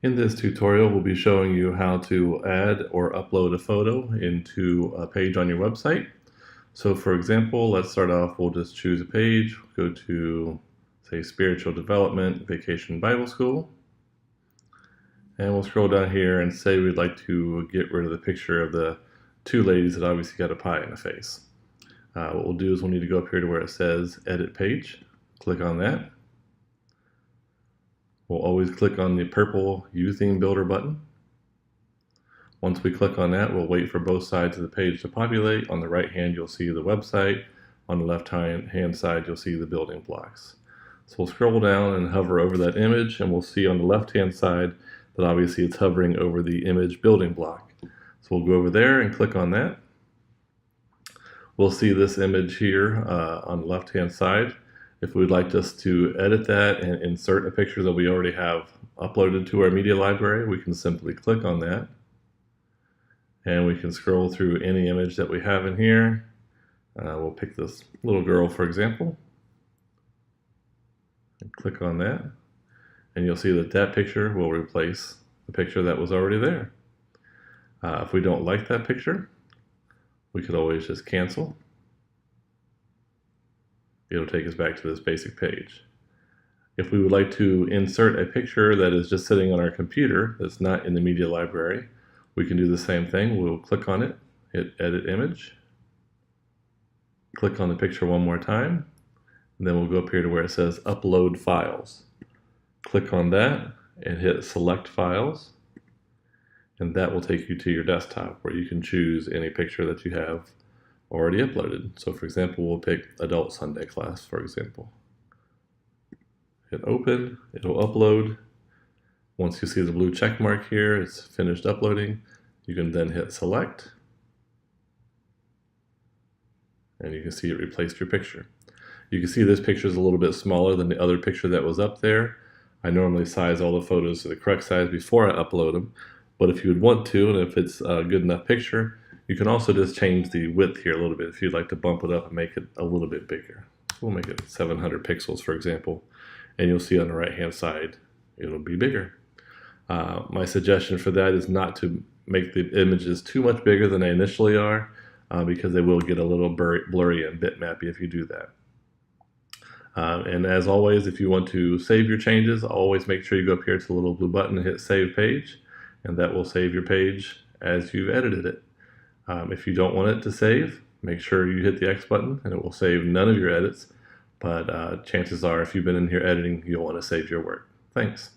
In this tutorial, we'll be showing you how to add or upload a photo into a page on your website. So for example, let's start off, we'll just choose a page, go to, say, Spiritual Development Vacation Bible School, and we'll scroll down here and say we'd like to get rid of the picture of the two ladies that obviously got a pie in the face. What we'll do is we'll need to go up here to where it says Edit Page, click on that. We'll always click on the purple U-Theme Builder button. Once we click on that, we'll wait for both sides of the page to populate. On the right hand, you'll see the website. On the left hand side, you'll see the building blocks. So we'll scroll down and hover over that image, and we'll see on the left hand side that obviously it's hovering over the image building block. So we'll go over there and click on that. We'll see this image here on the left hand side. If we'd like us to edit that and insert a picture that we already have uploaded to our media library, we can simply click on that. And we can scroll through any image that we have in here. We'll pick this little girl, for example. And click on that. And you'll see that that picture will replace the picture that was already there. If we don't like that picture, we could always just cancel. It'll take us back to this basic page. If we would like to insert a picture that is just sitting on our computer that's not in the media library, we can do the same thing. We'll click on it, hit Edit Image, click on the picture one more time, and then we'll go up here to where it says Upload Files. Click on that and hit Select Files, and that will take you to your desktop where you can choose any picture that you have already uploaded. So for example, we'll pick Adult Sunday Class, for example. Hit Open, it'll upload. Once you see the blue check mark here, it's finished uploading. You can then hit Select, and you can see it replaced your picture. You can see this picture is a little bit smaller than the other picture that was up there. I normally size all the photos to the correct size before I upload them, but if you would want to, and if it's a good enough picture, you can also just change the width here a little bit if you'd like to bump it up and make it a little bit bigger. We'll make it 700 pixels, for example, and you'll see on the right hand side it'll be bigger. My suggestion for that is not to make the images too much bigger than they initially are, because they will get a little blurry and bitmappy if you do that. And as always, if you want to save your changes, always make sure you go up here to the little blue button and hit Save Page, and that will save your page as you've edited it. If you don't want it to save, make sure you hit the X button and it will save none of your edits, but chances are if you've been in here editing, you'll want to save your work. Thanks.